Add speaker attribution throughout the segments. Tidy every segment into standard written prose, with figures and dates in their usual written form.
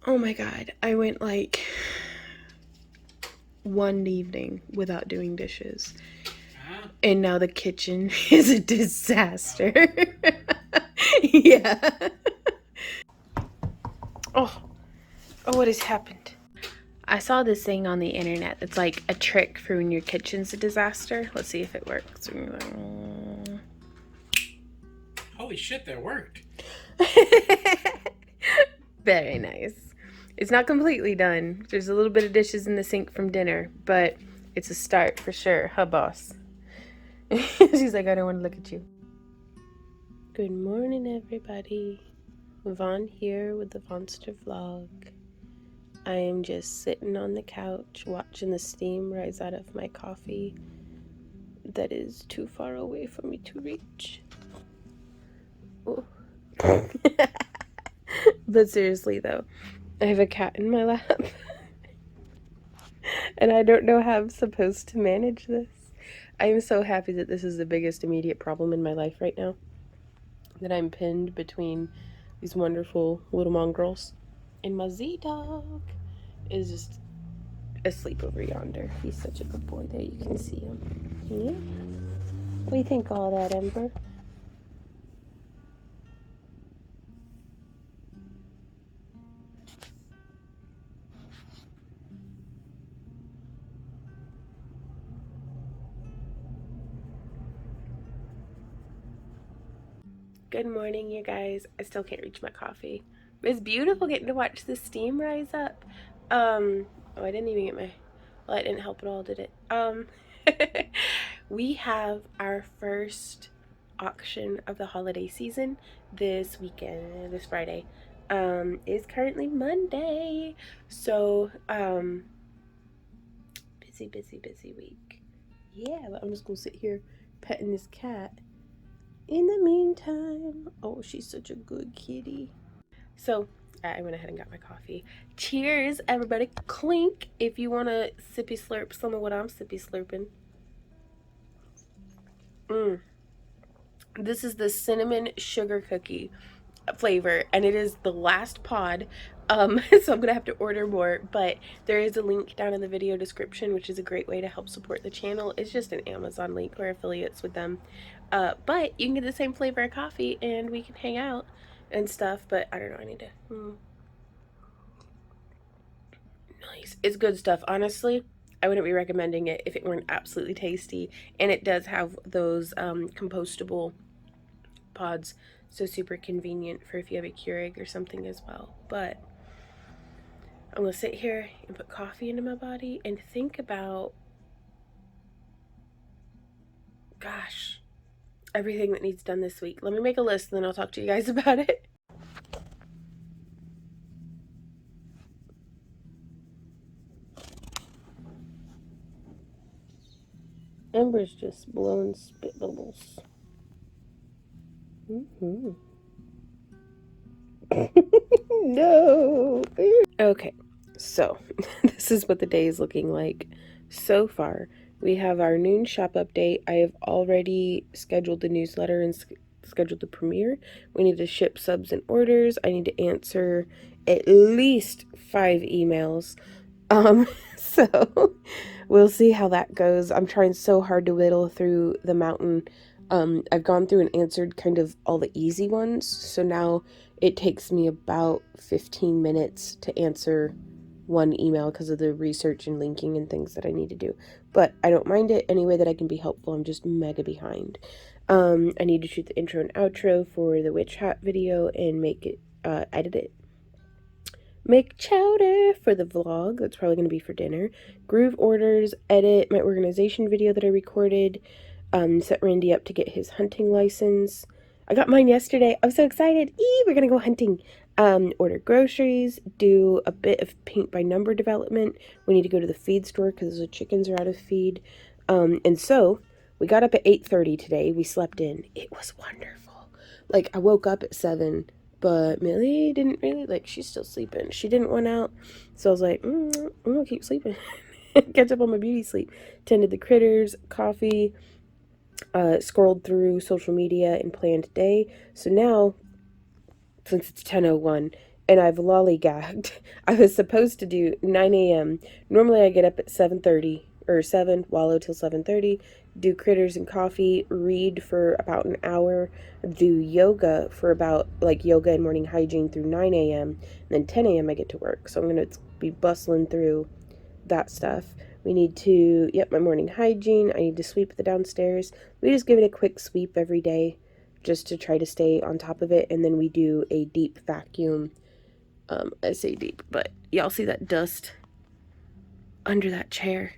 Speaker 1: Oh my god, I went like one evening without doing dishes.
Speaker 2: Huh?
Speaker 1: And now the kitchen is a disaster. Yeah. Oh, what has happened? I saw this thing on the internet that's like a trick for when your kitchen's a disaster. Let's see if it works.
Speaker 2: Holy shit, that worked.
Speaker 1: Very nice. It's not completely done. There's a little bit of dishes in the sink from dinner, but it's a start for sure, huh, boss? She's like, I don't want to look at you. Good morning, everybody. Vaughn here with the Vonster vlog. I am just sitting on the couch watching the steam rise out of my coffee that is too far away for me to reach. Oh. But seriously though, I have a cat in my lap and I don't know how I'm supposed to manage this. I am so happy that this is the biggest immediate problem in my life right now. That I'm pinned between these wonderful little mongrels. And my Z-Dog is just asleep over yonder. He's such a good boy. There, you can see him. Yeah. What do you think of all that, Ember? Good morning, you guys. I still can't reach my coffee. It's beautiful getting to watch the steam rise up. Oh, I didn't even get my... Well, it didn't help at all, did it? We have our first auction of the holiday season this weekend, this Friday. It's currently Monday. So, busy week. Yeah, but I'm just gonna sit here petting this cat. In the meantime, oh, she's such a good kitty. So I went ahead and got my coffee. Cheers, everybody. Clink if you want to sippy slurp some of what I'm sippy slurping. This is the cinnamon sugar cookie flavor, and it is the last pod. So I'm gonna have to order more, but there is a link down in the video description, which is a great way to help support the channel. It's just an Amazon link or affiliates with them, but you can get the same flavor of coffee and we can hang out and stuff. But I don't know, I need to nice. It's good stuff, honestly. I wouldn't be recommending it if it weren't absolutely tasty, and it does have those compostable pods, so super convenient for if you have a Keurig or something as well. But I'm gonna sit here and put coffee into my body and think about, gosh, everything that needs done this week. Let me make a list and then I'll talk to you guys about it. Ember's just blowing spit bubbles. No. Okay, so this is what the day is looking like so far. We have our noon shop update. I have already scheduled the newsletter and scheduled the premiere. We need to ship subs and orders. I need to answer at least 5 emails. So we'll see how that goes. I'm trying so hard to whittle through the mountain. I've gone through and answered kind of all the easy ones, so now it takes me about 15 minutes to answer one email because of the research and linking and things that I need to do. But I don't mind it any way that I can be helpful. I'm just mega behind. I need to shoot the intro and outro for the witch hat video and make it, edit it. Make chowder for the vlog. That's probably going to be for dinner. Groove orders, edit my organization video that I recorded. Set Randy up to get his hunting license. I got mine yesterday. I'm so excited. We're gonna go hunting. Order groceries, do a bit of paint by number development. We need to go to the feed store because the chickens are out of feed. And so we got up at 8:30 today. We slept in. It was wonderful. Like, I woke up at 7, but Millie didn't really, like, she's still sleeping. She didn't want out. So I was like, I'm gonna keep sleeping. Catch up on my beauty sleep. Tended the critters, coffee, scrolled through social media and planned day. So now, since it's 10:01, and I've lollygagged. I was supposed to do 9 a.m. Normally I get up at 7:30 or 7, wallow till 7:30, do critters and coffee, read for about an hour, do yoga for about like yoga and morning hygiene through 9 a.m. and then 10 a.m. I get to work. So I'm going to be bustling through that stuff. We need to, my morning hygiene. I need to sweep the downstairs. We just give it a quick sweep every day just to try to stay on top of it. And then we do a deep vacuum. I say deep, but y'all see that dust under that chair?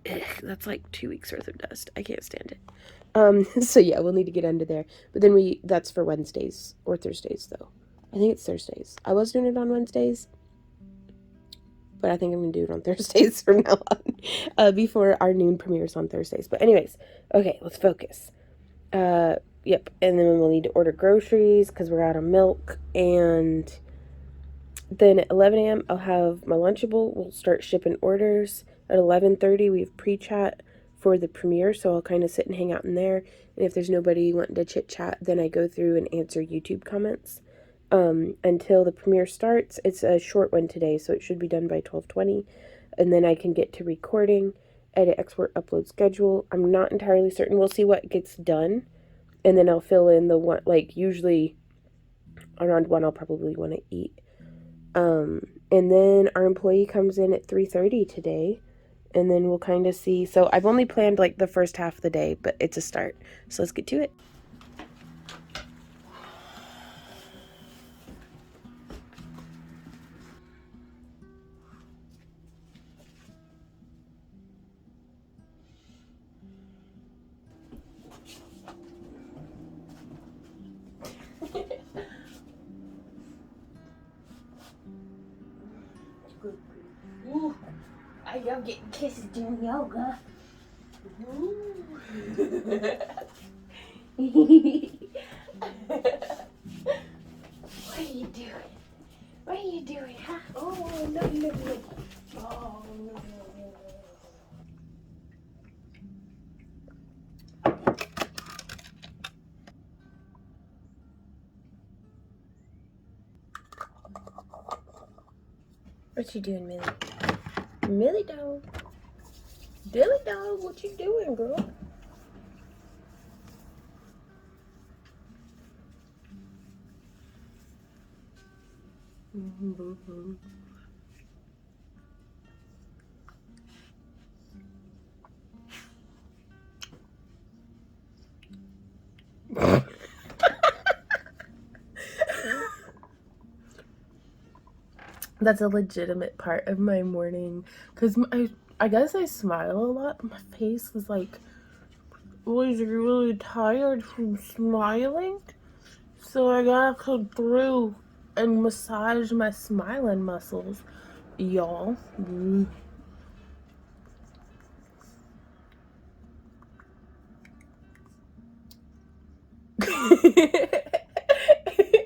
Speaker 1: Ugh, that's like 2 weeks worth of dust. I can't stand it. So yeah, we'll need to get under there. But then that's for Wednesdays or Thursdays though. I think it's Thursdays. I was doing it on Wednesdays, but I think I'm going to do it on Thursdays from now on, before our noon premieres on Thursdays. But anyways, okay, let's focus. Yep, and then we'll need to order groceries because we're out of milk, and then at 11 a.m. I'll have my Lunchable. We'll start shipping orders. At 11:30 we have pre-chat for the premiere, so I'll kind of sit and hang out in there, and if there's nobody wanting to chit-chat, then I go through and answer YouTube comments. Until the premiere starts. It's a short one today, so it should be done by 12:20, and then I can get to recording, edit, export, upload, schedule. I'm not entirely certain. We'll see what gets done, and then I'll fill in the one, like usually around 1 I'll probably want to eat. And then our employee comes in at 3:30 today, and then we'll kind of see. So I've only planned like the first half of the day, but it's a start. So let's get to it.
Speaker 3: Ooh, I love getting kisses during yoga. What are you doing? What are you doing, huh? Oh, no, no, no. Oh, no, no, no.
Speaker 1: What you doing, Millie? Millie dog. Dilly dog, what you doing, girl? That's a legitimate part of my morning, because I guess I smile a lot. My face is like was really tired from smiling, so I gotta come through and massage my smiling muscles, y'all.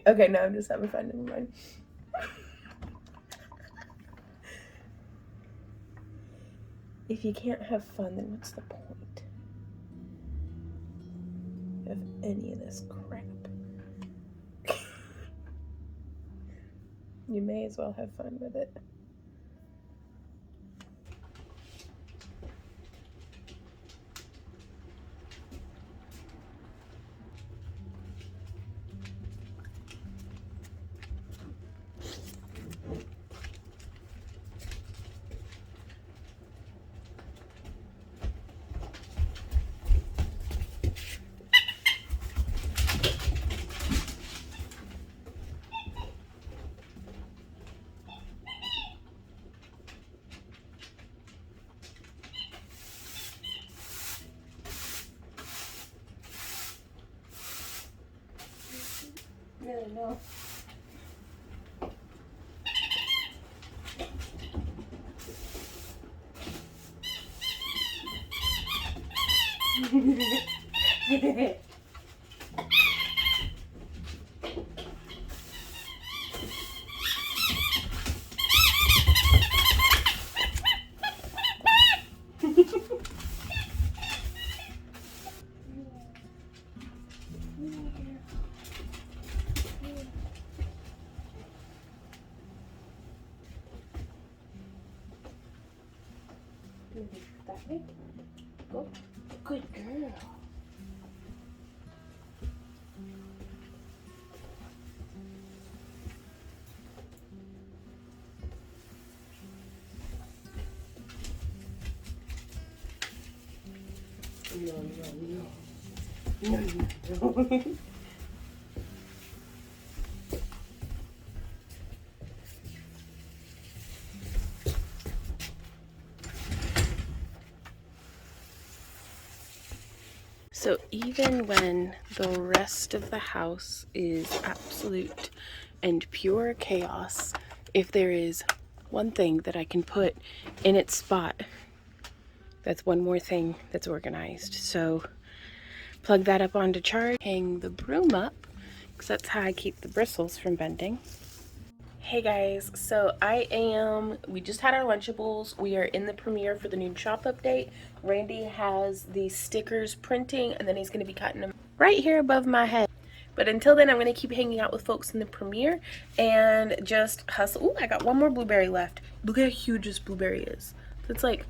Speaker 1: Okay, now I'm just having fun. Never mind. If you can't have fun, then what's the point of any of this crap? You may as well have fun with it.
Speaker 3: Really, no. That way. Go. Good girl. No.
Speaker 1: So even when the rest of the house is absolute and pure chaos, if there is one thing that I can put in its spot, that's one more thing that's organized. So plug that up onto charge, hang the broom up, because that's how I keep the bristles from bending. Hey guys, so we just had our Lunchables. We are in the premiere for the new shop update. Randy has the stickers printing, and then he's going to be cutting them right here above my head. But until then, I'm going to keep hanging out with folks in the premiere and just hustle. Ooh, I got one more blueberry left. Look how huge this blueberry is. It's like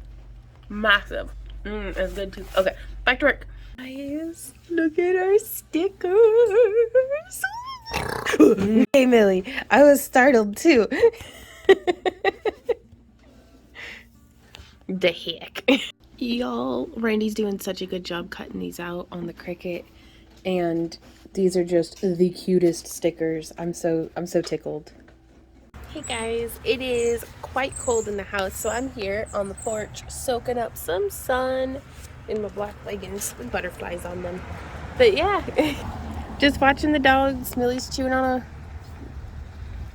Speaker 1: massive. It's good too. Okay, back to work. Guys, look at our stickers. Hey Millie, I was startled too. The heck. Y'all, Randy's doing such a good job cutting these out on the Cricut, and these are just the cutest stickers. I'm so tickled. Hey guys, it is quite cold in the house, so I'm here on the porch soaking up some sun in my black leggings with butterflies on them. But yeah, just watching the dogs. Millie's chewing on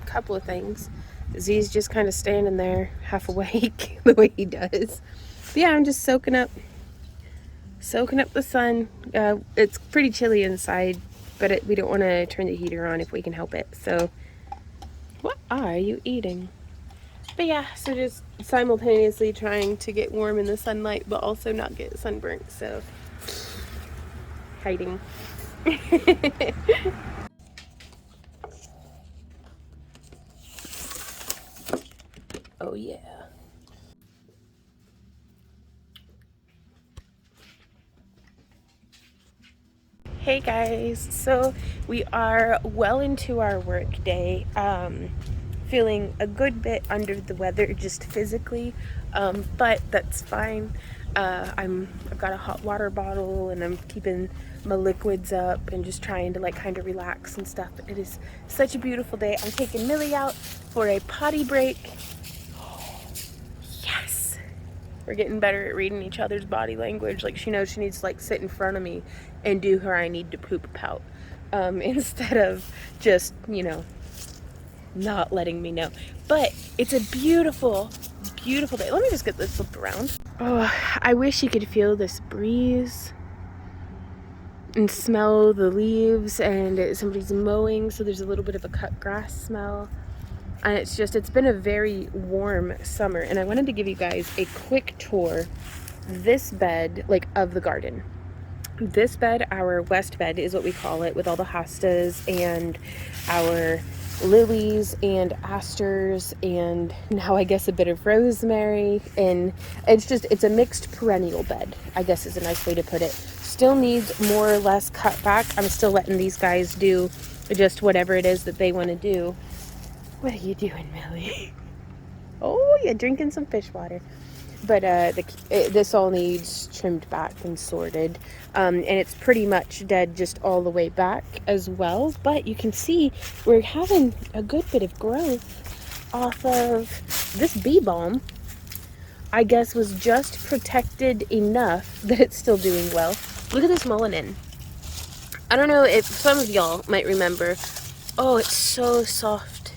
Speaker 1: a couple of things. Z's just kind of standing there half awake the way he does. But yeah, I'm just soaking up the sun. It's pretty chilly inside, but we don't want to turn the heater on if we can help it. So what are you eating? But yeah, so just simultaneously trying to get warm in the sunlight, but also not get sunburnt. So hiding. Oh yeah. Hey guys, so we are well into our work day. Feeling a good bit under the weather just physically, but that's fine. I've got a hot water bottle and I'm keeping my liquids up and just trying to like kind of relax and stuff. It is such a beautiful day. I'm taking Millie out for a potty break. Yes! We're getting better at reading each other's body language. Like she knows she needs to like sit in front of me and do her I need to poop pout, instead of just, you know, not letting me know. But it's a beautiful, beautiful day. Let me just get this flipped around. Oh, I wish you could feel this breeze and smell the leaves, and somebody's mowing, so there's a little bit of a cut grass smell. And it's been a very warm summer, and I wanted to give you guys a quick tour. This bed, like, of the garden. This bed, our west bed is what we call it, with all the hostas and our lilies and asters and now I guess a bit of rosemary, and it's a mixed perennial bed, I guess is a nice way to put it. Still needs more or less cut back. I'm still letting these guys do just whatever it is that they want to do. What are you doing, Millie? Oh, you're drinking some fish water. But this all needs trimmed back and sorted, and it's pretty much dead just all the way back as well. But you can see we're having a good bit of growth off of this bee balm. I guess was just protected enough that it's still doing well. Look at this mullein. I don't know if some of y'all might remember. Oh, it's so soft.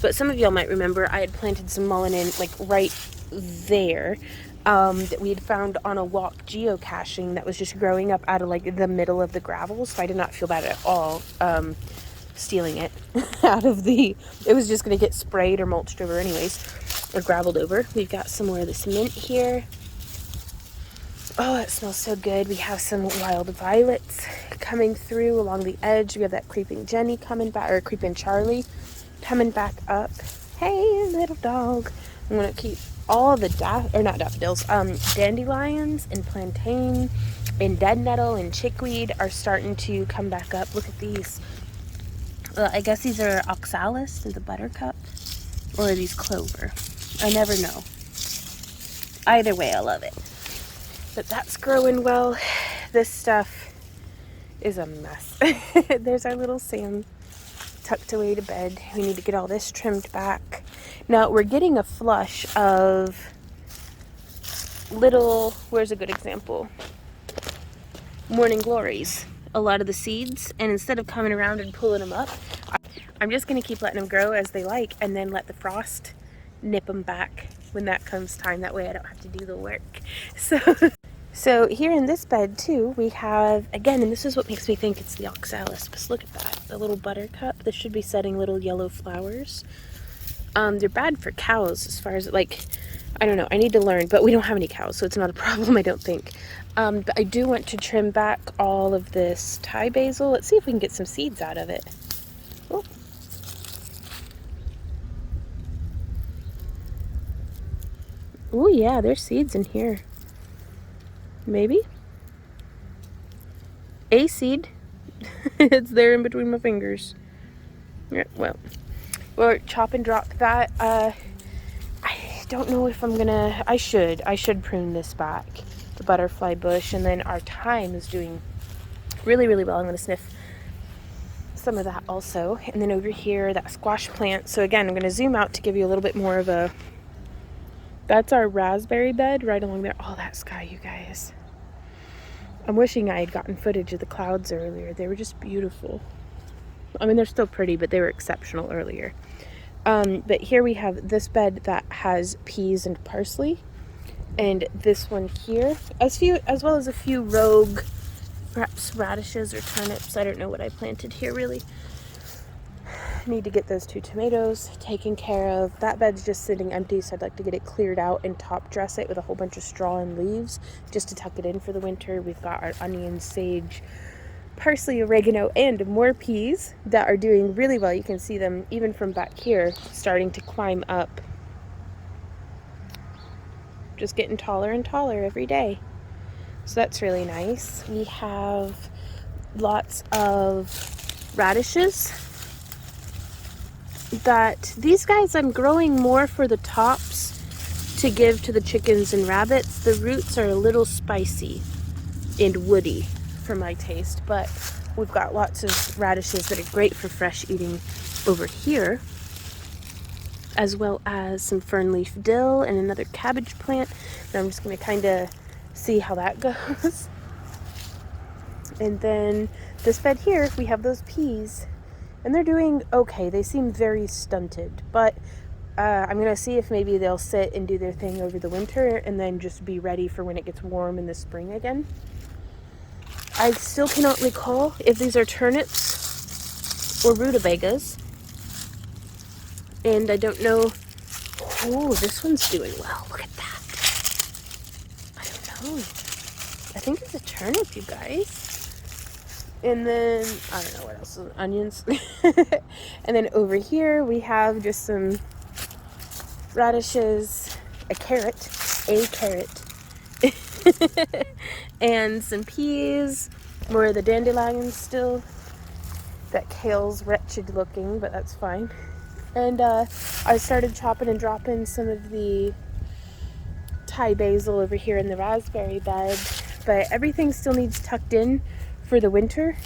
Speaker 1: But some of y'all might remember I had planted some mullein like right there, that we had found on a walk geocaching that was just growing up out of like the middle of the gravel, so I did not feel bad at all stealing it out of it was just going to get sprayed or mulched over anyways, or graveled over. We've got some more of this mint here. Oh, it smells so good. We have some wild violets coming through along the edge. We have that creeping Jenny coming back, or creeping Charlie coming back up. Hey, little dog. I'm gonna keep all the not daffodils, dandelions and plantain and dead nettle and chickweed are starting to come back up. Look at these. I guess these are oxalis and the buttercup, or are these clover? I never know. Either way, I love it. But that's growing well. This stuff is a mess. There's our little Sam tucked away to bed. We need to get all this trimmed back. Now we're getting a flush of little, where's a good example? Morning glories. A lot of the seeds, and instead of coming around and pulling them up, I'm just going to keep letting them grow as they like, and then let the frost nip them back when that comes time. That way I don't have to do the work. So here in this bed too, we have, again, and this is what makes me think it's the oxalis, because look at that, the little buttercup. This should be setting little yellow flowers. They're bad for cows as far as, like, I don't know, I need to learn, but we don't have any cows, so it's not a problem, I don't think. But I do want to trim back all of this Thai basil. Let's see if we can get some seeds out of it. Oh. Oh yeah, there's seeds in here. Maybe? A seed. It's there in between my fingers. Yeah, well, we'll chop and drop that. I don't know if I'm gonna, I should prune this back, the butterfly bush, and then our thyme is doing really, really well. I'm gonna sniff some of that also. And then over here, that squash plant. So again, I'm gonna zoom out to give you a little bit more of a, that's our raspberry bed right along there. Oh, that sky, you guys. I'm wishing I had gotten footage of the clouds earlier. They were just beautiful. I mean, they're still pretty, but they were exceptional earlier. But here we have this bed that has peas and parsley, and this one here, as well as a few rogue, perhaps radishes or turnips. I don't know what I planted here really. Need to get those 2 tomatoes taken care of. That bed's just sitting empty, so I'd like to get it cleared out and top dress it with a whole bunch of straw and leaves just to tuck it in for the winter. We've got our onion, sage, parsley, oregano, and more peas that are doing really well. You can see them even from back here starting to climb up. Just getting taller and taller every day. So that's really nice. We have lots of radishes that these guys I'm growing more for the tops to give to the chickens and rabbits. The roots are a little spicy and woody for my taste, but we've got lots of radishes that are great for fresh eating over here, as well as some fern leaf dill and another cabbage plant. And I'm just going to kind of see how that goes. And then this bed here, we have those peas, and they're doing okay. They seem very stunted, but I'm going to see if maybe they'll sit and do their thing over the winter and then just be ready for when it gets warm in the spring again. I still cannot recall if these are turnips or rutabagas. And I don't know. Oh, this one's doing well. Look at that. I don't know. I think it's a turnip, you guys. And then, I don't know what else. Onions. And then over here, we have just some radishes, a carrot, and some peas, more of the dandelions still. That kale's wretched looking, but that's fine. And I started chopping and dropping some of the Thai basil over here in the raspberry bed, but everything still needs tucked in for the winter.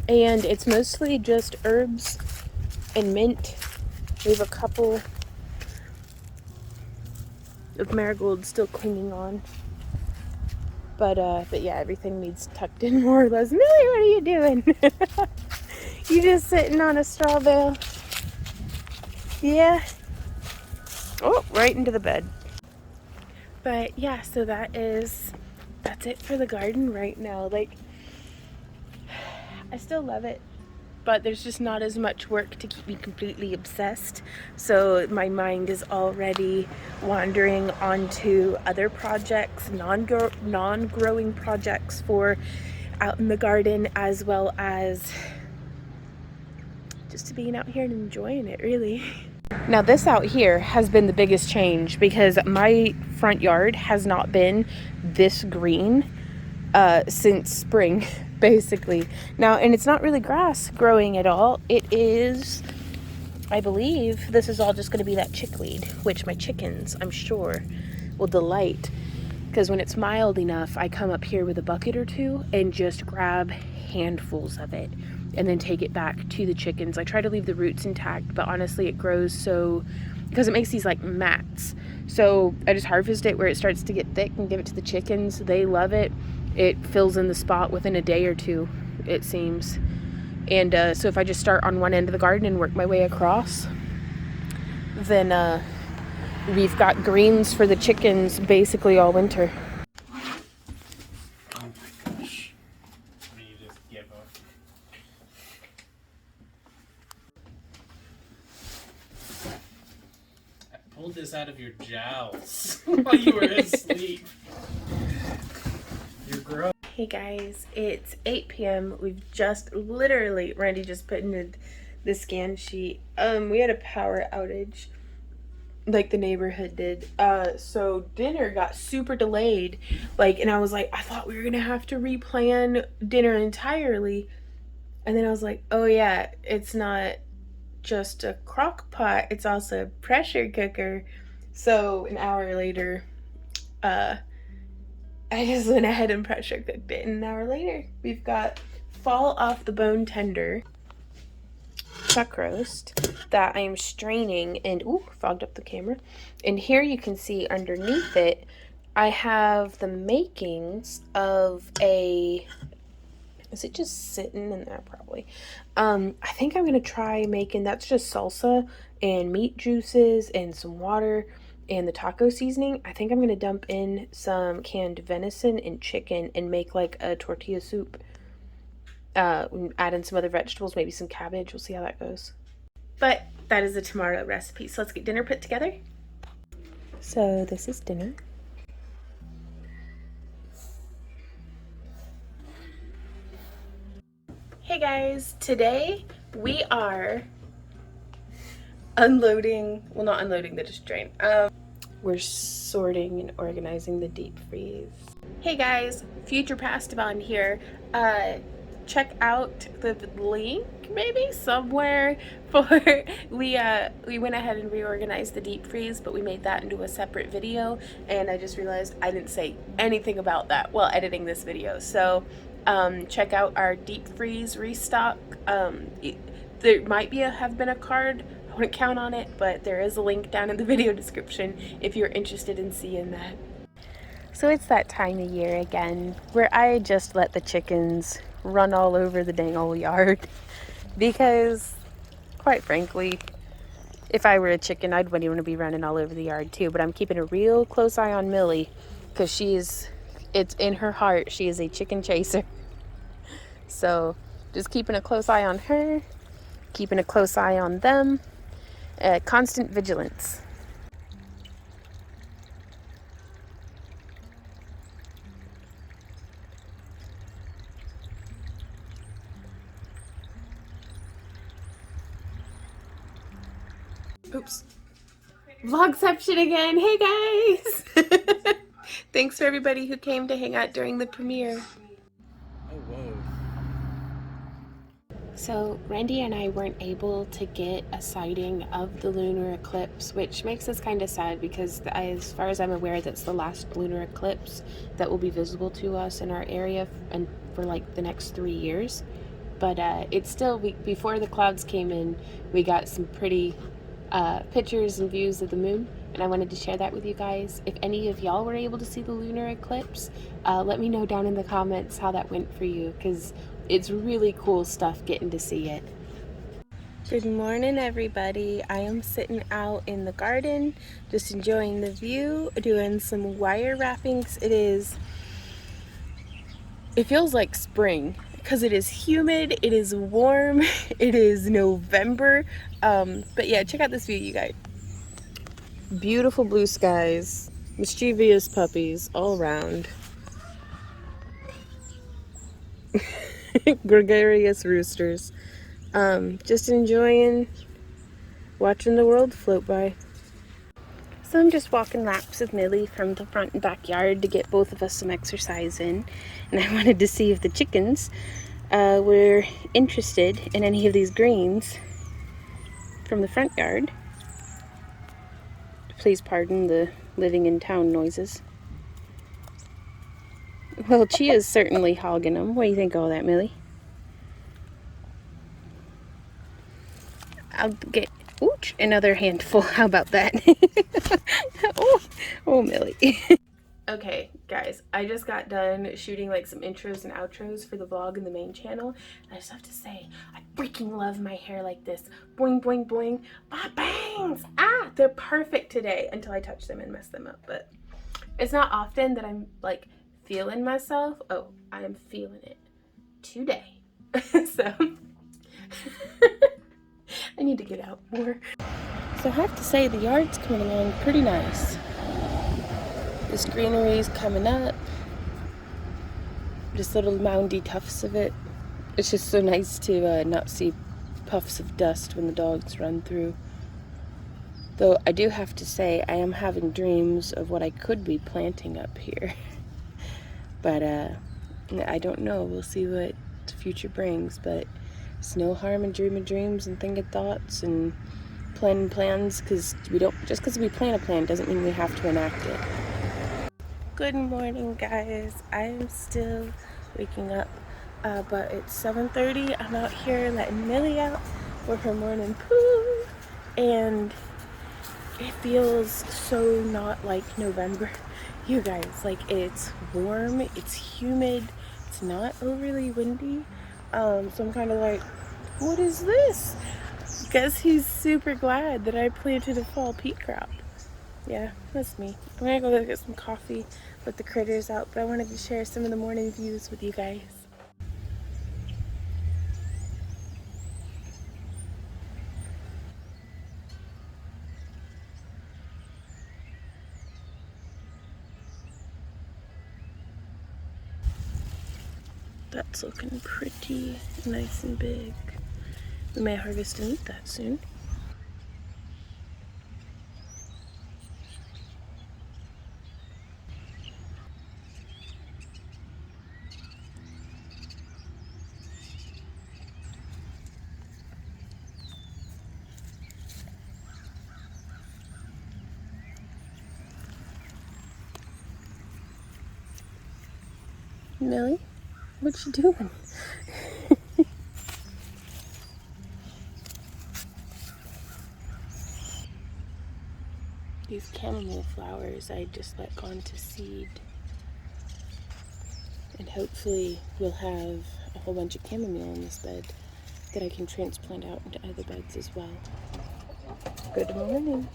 Speaker 1: And it's mostly just herbs and mint. We have a couple of marigolds still clinging on. But yeah, everything needs tucked in more or less. Millie, what are you doing? You just sitting on a straw bale? Yeah. Oh, right into the bed. But yeah, so that's it for the garden right now. Like, I still love it, but there's just not as much work to keep me completely obsessed. So my mind is already wandering onto other projects, non-growing projects for out in the garden, as well as just being out here and enjoying it, really. Now this out here has been the biggest change because my front yard has not been this green since spring, basically. Now, and it's not really grass growing at all. It is, I believe, this is all just going to be that chickweed, which my chickens, I'm sure, will delight. Because when it's mild enough, I come up here with a bucket or two and just grab handfuls of it and then take it back to the chickens. I try to leave the roots intact, but honestly it grows so, because it makes these like mats. So I just harvest it where it starts to get thick and give it to the chickens. They love it. It fills in the spot within a day or two, it seems. And so if I just start on one end of the garden and work my way across, then we've got greens for the chickens basically all winter.
Speaker 2: Oh my gosh. Me just give up. I pulled this out of your jowls while you were asleep. You're gross.
Speaker 1: Hey guys, it's 8 p.m. We've just literally, Randy just put in the scan sheet. We had a power outage like the neighborhood did. So dinner got super delayed. And I was like, I thought we were gonna have to replan dinner entirely. And then I was like, oh yeah, it's not just a crock pot, it's also a pressure cooker. So an hour later, I just went ahead and pressure cooked it. And an hour later, we've got fall off the bone tender chuck roast that I am straining and, ooh, fogged up the camera. And here you can see underneath it, I have the makings of a, is it just sitting in there? Probably. I think I'm gonna try making, that's just salsa and meat juices and some water and the taco seasoning. I think I'm gonna dump in some canned venison and chicken and make like a tortilla soup. Add in some other vegetables, maybe some cabbage. We'll see how that goes. But that is a tomorrow recipe. So let's get dinner put together. So this is dinner. Hey guys, today we are unloading, well not unloading the dish drain. We're sorting and organizing the deep freeze. Hey guys, future past on here. Check out the link maybe somewhere for we went ahead and reorganized the deep freeze, but we made that into a separate video, and I just realized I didn't say anything about that while editing this video. So check out our deep freeze restock. There might have been a card. I wouldn't count on it, but there is a link down in the video description if you're interested in seeing that. So it's that time of year again where I just let the chickens run all over the dang old yard, because quite frankly, if I were a chicken, I'd want to be running all over the yard too. But I'm keeping a real close eye on Millie because it's in her heart, she is a chicken chaser. So just keeping a close eye on her, keeping a close eye on them, constant vigilance. Oops. Vlogception again. Hey guys! Thanks for everybody who came to hang out during the premiere.
Speaker 2: Oh, whoa.
Speaker 1: So Randy and I weren't able to get a sighting of the lunar eclipse, which makes us kind of sad because as far as I'm aware, that's the last lunar eclipse that will be visible to us in our area and for like the next 3 years. But it's still, before the clouds came in, we got some pretty pictures and views of the moon, and I wanted to share that with you guys. If any of y'all were able to see the lunar eclipse, let me know down in the comments how that went for you, because it's really cool stuff getting to see it. Good morning everybody. I am sitting out in the garden just enjoying the view, doing some wire wrappings. It feels like spring because it is humid, it is warm, it is November. But yeah, check out this view, you guys. Beautiful blue skies, mischievous puppies all around. Gregarious roosters. Just enjoying watching the world float by.
Speaker 3: So I'm just walking laps with Millie from the front and backyard to get both of us some exercise in. And I wanted to see if the chickens were interested in any of these greens from the front yard. Please pardon the living in town noises. Well, Chia's certainly hogging them. What do you think of all that, Millie? I'll get another handful. How about that? oh, Millie.
Speaker 1: Okay, guys, I just got done shooting like some intros and outros for the vlog and the main channel. And I just have to say, I freaking love my hair like this. Boing, boing, boing. Bangs! Ah, they're perfect today until I touch them and mess them up. But it's not often that I'm like feeling myself. Oh, I am feeling it today. So I need to get out more. So I have to say the yard's coming along pretty nice. This greenery's coming up. Just little moundy tufts of it. It's just so nice to not see puffs of dust when the dogs run through. Though I do have to say I am having dreams of what I could be planting up here. But I don't know. We'll see what the future brings. But it's no harm in dreaming dreams and thinking thoughts and planning plans, because just because we plan a plan doesn't mean we have to enact it. Good morning, guys. I am still waking up, but it's 7:30. I'm out here letting Millie out for her morning poo, and it feels so not like November. You guys, like, it's warm, it's humid, it's not overly windy, so I'm kind of like, what is this? Guess he's super glad that I planted a fall peat crop. Yeah, that's me. I'm gonna go get some coffee, let the critters out, but I wanted to share some of the morning views with you guys. That's looking pretty nice and big. We may harvest and eat that soon. Millie, what you doing? These chamomile flowers I just let gone to seed. And hopefully we'll have a whole bunch of chamomile in this bed that I can transplant out into other beds as well. Good morning.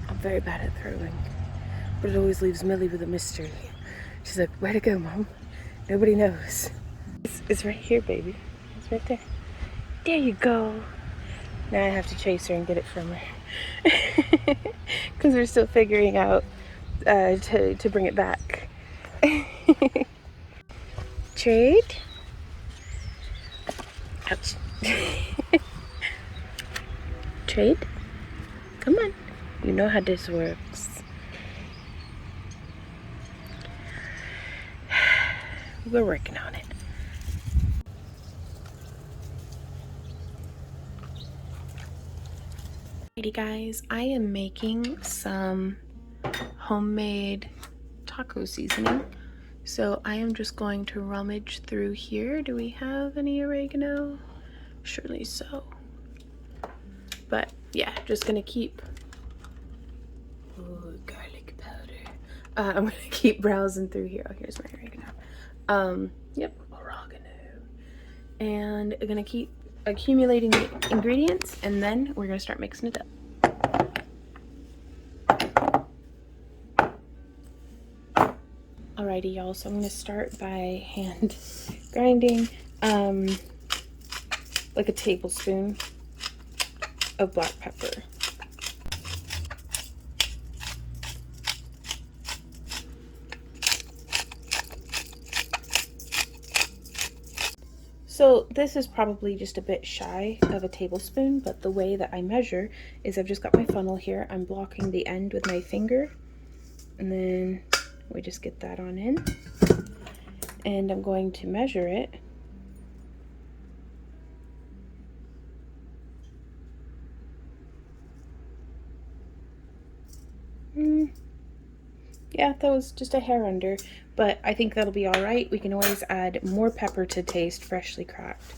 Speaker 1: I'm very bad at throwing, but it always leaves Millie with a mystery. She's like, way to go, Mom. Nobody knows. It's right here, baby. It's right there. There you go. Now I have to chase her and get it from her. Because we're still figuring out to bring it back. Trade? Ouch. Trade? Come on. You know how this works. We're working on it. Alrighty guys, I am making some homemade taco seasoning. So I am just going to rummage through here. Do we have any oregano? Surely so. But yeah, just gonna keep, ooh, garlic powder. I'm gonna keep browsing through here. Oh, here's my oregano. Yep, oregano. And I'm gonna keep accumulating the ingredients, and then we're gonna start mixing it up. Alrighty y'all, so I'm gonna start by hand grinding like a tablespoon of black pepper. So this is probably just a bit shy of a tablespoon, but the way that I measure is I've just got my funnel here. I'm blocking the end with my finger, and then we just get that on in. And I'm going to measure it. Yeah, that was just a hair under, but I think that'll be all right. We can always add more pepper to taste, freshly cracked,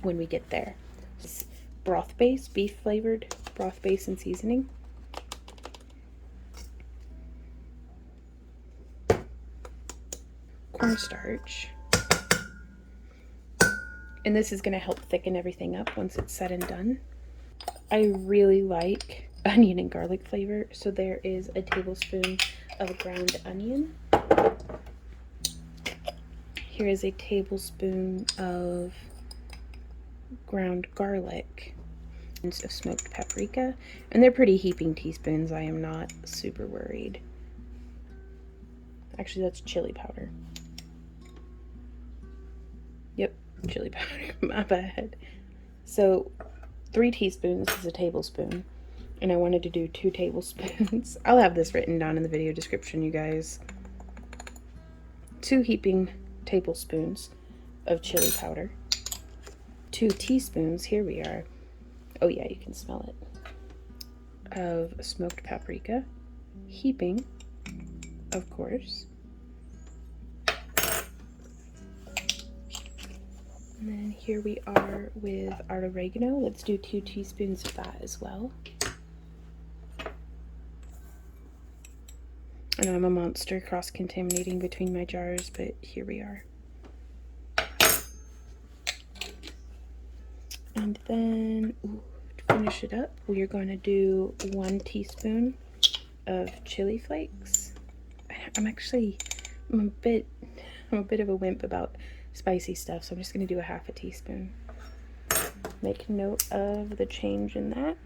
Speaker 1: when we get there. It's broth base, beef flavored broth base and seasoning. Cornstarch. And this is going to help thicken everything up once it's said and done. I really like onion and garlic flavor, so there is a tablespoon of ground onion. Here is a tablespoon of ground garlic and of smoked paprika, and they're pretty heaping teaspoons. I am not super worried. Actually, that's chili powder. Yep, chili powder. My bad. So 3 teaspoons is a tablespoon, and I wanted to do 2 tablespoons. I'll have this written down in the video description, you guys. 2 heaping tablespoons of chili powder. 2 teaspoons, here we are. Oh yeah, you can smell it. Of smoked paprika. Heaping, of course. And then here we are with our oregano. Let's do 2 teaspoons of that as well. I know I'm a monster cross-contaminating between my jars, but here we are. And then, to finish it up, we are going to do 1 teaspoon of chili flakes. I'm a bit of a wimp about spicy stuff, so I'm just going to do a ½ teaspoon. Make note of the change in that.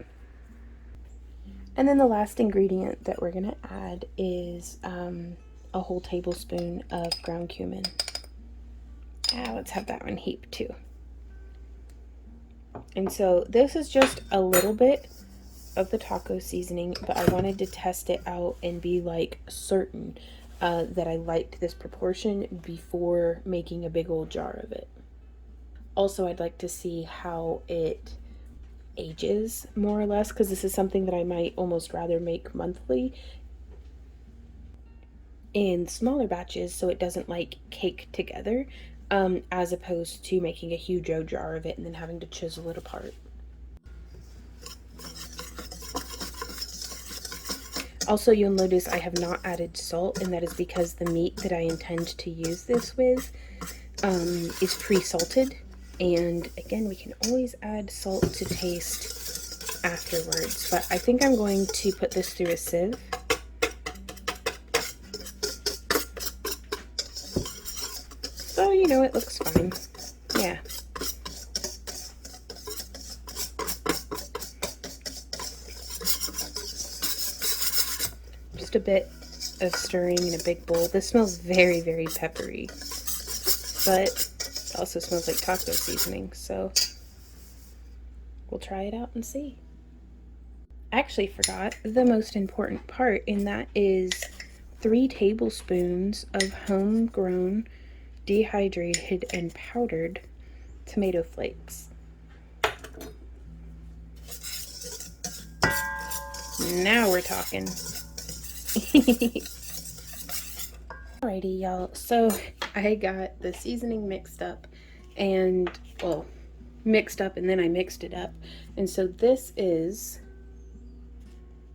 Speaker 1: And then the last ingredient that we're going to add is a whole tablespoon of ground cumin. Let's have that one heaped too. And so this is just a little bit of the taco seasoning, but I wanted to test it out and be like certain that I liked this proportion before making a big old jar of it. Also, I'd like to see how it ages more or less, because this is something that I might almost rather make monthly in smaller batches so it doesn't like cake together, as opposed to making a huge jar of it and then having to chisel it apart. Also, you'll notice I have not added salt, and that is because the meat that I intend to use this with is pre-salted. And again, we can always add salt to taste afterwards, but I think I'm going to put this through a sieve. So, you know, it looks fine. Yeah. Just a bit of stirring in a big bowl. This smells very, very peppery, but it also smells like taco seasoning, so we'll try it out and see. I actually forgot the most important part, and that is 3 tablespoons of homegrown, dehydrated, and powdered tomato flakes.
Speaker 3: Now we're talking.
Speaker 1: Alrighty, y'all. So I got the seasoning mixed up and, well, mixed up and then I mixed it up. And so this is,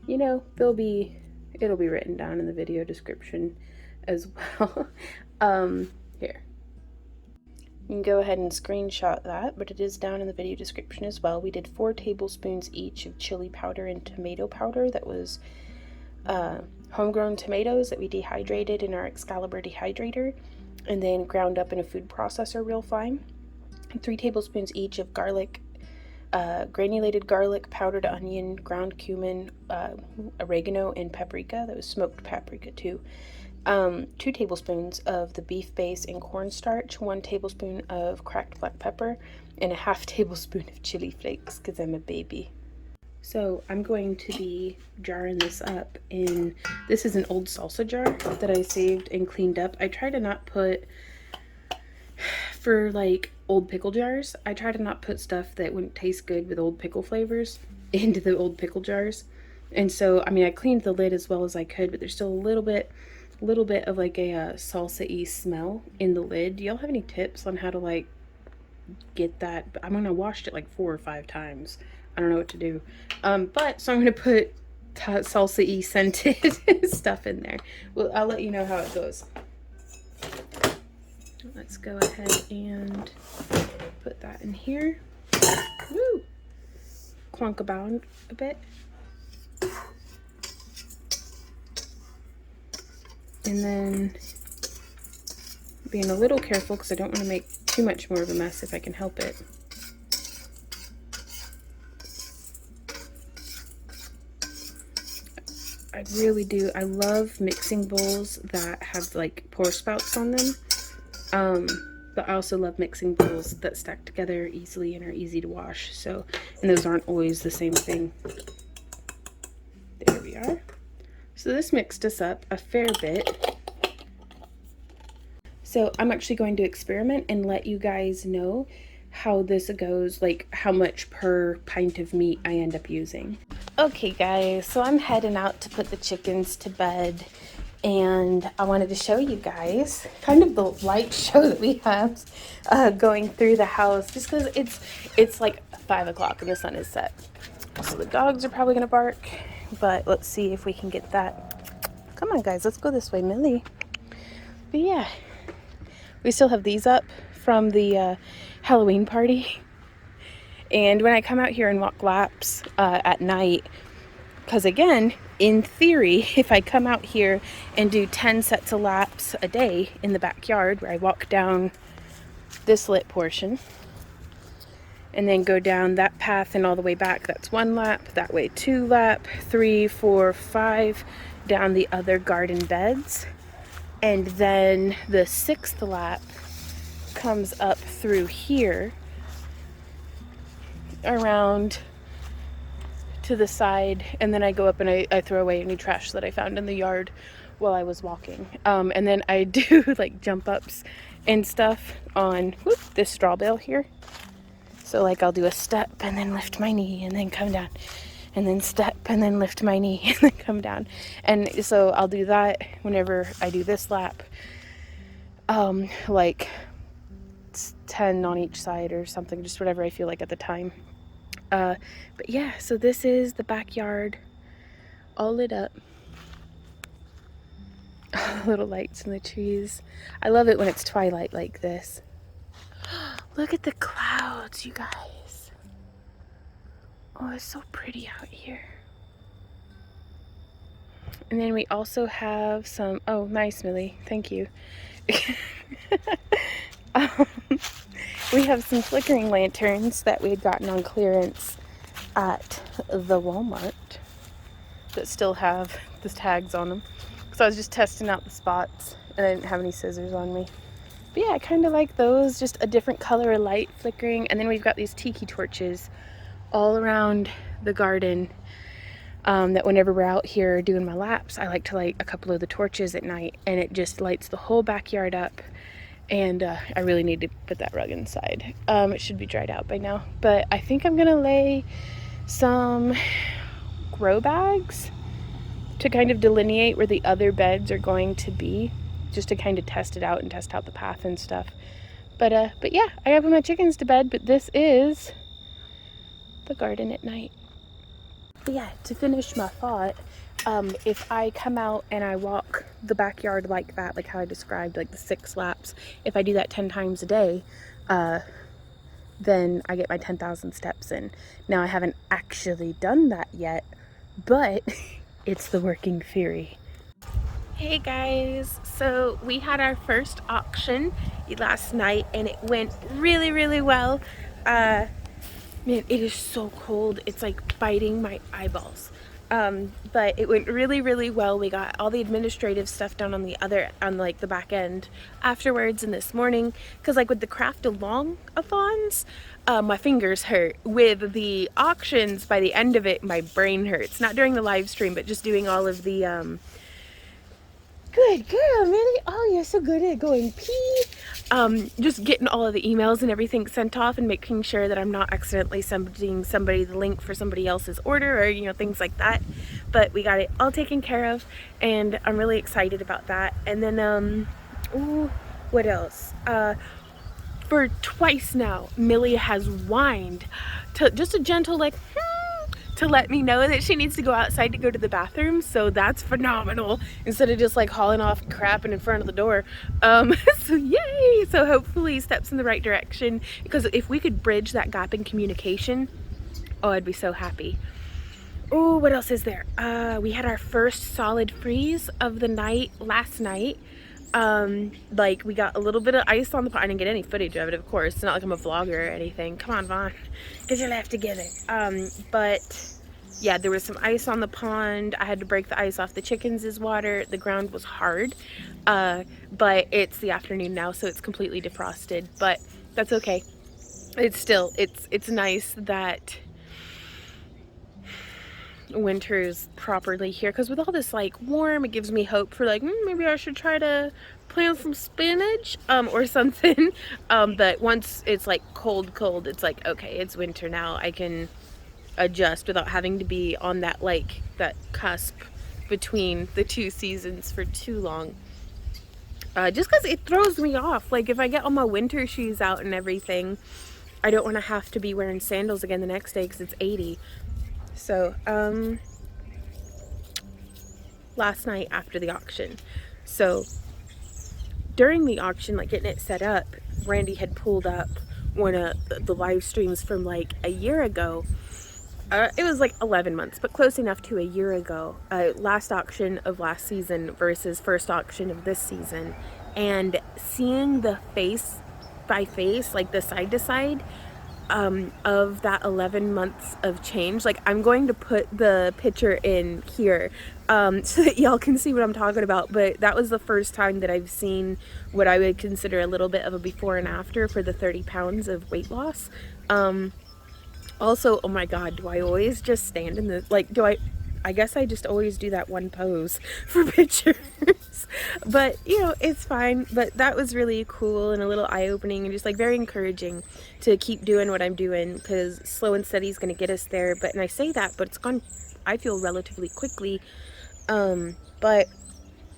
Speaker 1: you know, it'll be written down in the video description as well. Here. You can go ahead and screenshot that, but it is down in the video description as well. We did 4 tablespoons each of chili powder and tomato powder. That was homegrown tomatoes that we dehydrated in our Excalibur dehydrator and then ground up in a food processor real fine. 3 tablespoons each of garlic, granulated garlic, powdered onion, ground cumin, oregano, and paprika. That was smoked paprika too. 2 tablespoons of the beef base and cornstarch, 1 tablespoon of cracked black pepper, and a half tablespoon of chili flakes because I'm a baby. So I'm going to be jarring this up in, this is an old salsa jar that I saved and cleaned up. I try to not put, for like old pickle jars, I try to not put stuff that wouldn't taste good with old pickle flavors into the old pickle jars. And so, I mean, I cleaned the lid as well as I could, but there's still a little bit of like a salsa-y smell in the lid. Do y'all have any tips on how to like get that? I mean, I washed it like 4 or 5 times. I don't know what to do. But so I'm gonna put salsa-y scented stuff in there. Well, I'll let you know how it goes. Let's go ahead and put that in here. Woo! Clunk about a bit. And then being a little careful because I don't want to make too much more of a mess if I can help it. I really do. I love mixing bowls that have like pour spouts on them. But I also love mixing bowls that stack together easily and are easy to wash. So, and those aren't always the same thing. There we are. So this mixed us up a fair bit. So I'm actually going to experiment and let you guys know how this goes, like how much per pint of meat I end up using. Okay guys, so I'm heading out to put the chickens to bed, and I wanted to show you guys kind of the light show that we have going through the house, just because it's like 5 o'clock and the sun is set. So the dogs are probably gonna bark, but let's see if we can get that. Come on guys, let's go this way, Millie. But yeah, we still have these up from the Halloween party. And when I come out here and walk laps at night, because again, in theory, if I come out here and do 10 sets of laps a day in the backyard, where I walk down this lit portion and then go down that path and all the way back, that's 1 lap, that way 2 lap, 3, 4, 5, down the other garden beds. And then the 6th lap comes up through here around to the side, and then I go up and I throw away any trash that I found in the yard while I was walking. And then I do like jump ups and stuff on this straw bale here. So like I'll do a step and then lift my knee and then come down, and then step and then lift my knee and then come down. And so I'll do that whenever I do this lap, like 10 on each side or something, just whatever I feel like at the time. But yeah, so this is the backyard all lit up. Little lights in the trees. I love it when it's twilight like this. Look at the clouds, you guys. Oh, it's so pretty out here. And then we also have some, oh, nice, Millie, thank you. We have some flickering lanterns that we had gotten on clearance at the Walmart that still have the tags on them. So I was just testing out the spots and I didn't have any scissors on me. But yeah, I kind of like those, just a different color of light flickering. And then we've got these tiki torches all around the garden that whenever we're out here doing my laps, I like to light a couple of the torches at night, and it just lights the whole backyard up. And I really need to put that rug inside. It should be dried out by now. But I think I'm gonna lay some
Speaker 3: grow bags to kind of delineate where the other beds are going to be, just to kind of test it out and test out the path and stuff. But yeah, I gotta put my chickens to bed, but this is the garden at night. But yeah, to finish my thought, if I come out and I walk the backyard like that, like how I described, like the 6 laps, if I do that 10 times a day, then I get my 10,000 steps in. Now, I haven't actually done that yet, but it's the working theory. Hey guys, so we had our first auction last night and it went really, really well. Man, it is so cold. It's like biting my eyeballs. But it went really, really well. We got all the administrative stuff done on like the back end afterwards and this morning. Cause like with the craft along-a-thons, my fingers hurt. With the auctions, by the end of it, my brain hurts. Not during the live stream, but just doing all of the, good girl, Millie. Oh, you're so good at going pee. Just getting all of the emails and everything sent off and making sure that I'm not accidentally sending somebody the link for somebody else's order or, you know, things like that. But we got it all taken care of and I'm really excited about that. And then, ooh, what else? For twice now, Millie has whined to just a gentle like, to let me know that she needs to go outside to go to the bathroom, so that's phenomenal, instead of just like hauling off crap in front of the door. So yay! So hopefully steps in the right direction, because if we could bridge that gap in communication, oh, I'd be so happy. Oh, what else is there? We had our first solid freeze of the night last night. Like we got a little bit of ice on the pond. I didn't get any footage of it, of course. It's not like I'm a vlogger or anything. Come on, Vaughn, get your life together. But yeah, there was some ice on the pond. I had to break the ice off the chickens' water. The ground was hard, but it's the afternoon now, so it's completely defrosted, but that's okay. It's still, it's nice that winter's properly here, because with all this like warm, it gives me hope for like maybe I should try to plant some spinach or something. But once it's like cold, it's like, okay, it's winter now. I can adjust without having to be on that like that cusp between the 2 seasons for too long. Just because it throws me off. Like if I get all my winter shoes out and everything, I don't want to have to be wearing sandals again the next day because it's 80. So, last night after the auction. So, during the auction, like getting it set up, Randy had pulled up one of the live streams from like a year ago. It was like 11 months, but close enough to a year ago. Last auction of last season versus first auction of this season. And seeing the face by face, like the side to side, of that 11 months of change. Like I'm going to put the picture in here so that y'all can see what I'm talking about, but that was the first time that I've seen what I would consider a little bit of a before and after for the 30 pounds of weight loss. Also, oh my god, do I always just stand in the, like, I guess I just always do that one pose for pictures. But, you know, it's fine. But that was really cool and a little eye-opening and just, like, very encouraging to keep doing what I'm doing, because slow and steady is going to get us there. But, and I say that, but it's gone, I feel, relatively quickly. But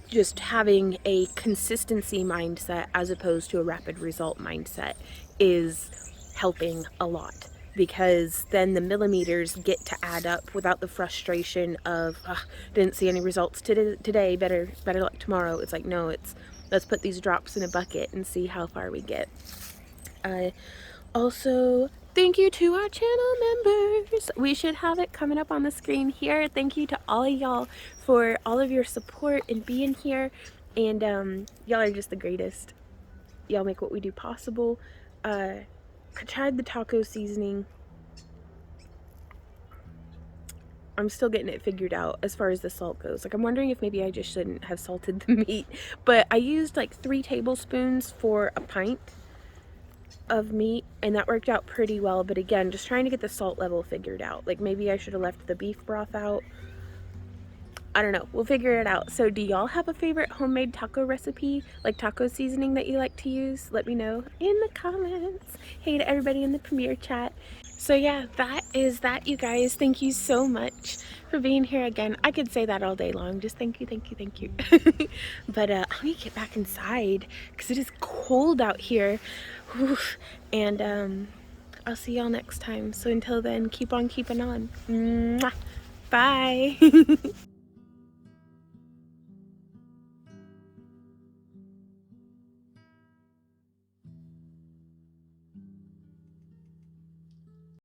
Speaker 3: just having a consistency mindset as opposed to a rapid result mindset is helping a lot. Because then the millimeters get to add up without the frustration of didn't see any results today, better luck tomorrow. It's like, no, it's let's put these drops in a bucket and see how far we get. Also, thank you to our channel members. We should have it coming up on the screen here. Thank you to all of y'all for all of your support and being here, and y'all are just the greatest. Y'all make what we do possible. I tried the taco seasoning. I'm still getting it figured out as far as the salt goes. Like, I'm wondering if maybe I just shouldn't have salted the meat. But I used like 3 tablespoons for a pint of meat, and that worked out pretty well. But again, just trying to get the salt level figured out. Like, maybe I should have left the beef broth out. I don't know. We'll figure it out. So do y'all have a favorite homemade taco recipe, like taco seasoning that you like to use? Let me know in the comments. Hey to everybody in the premiere chat. So yeah, that is that, you guys. Thank you so much
Speaker 1: for being here again. I could say that all day long. Just thank you, thank you, thank you. But I'm gonna get back inside because it is cold out here. Whew. And I'll see y'all next time. So until then, keep on keeping on. Mwah. Bye.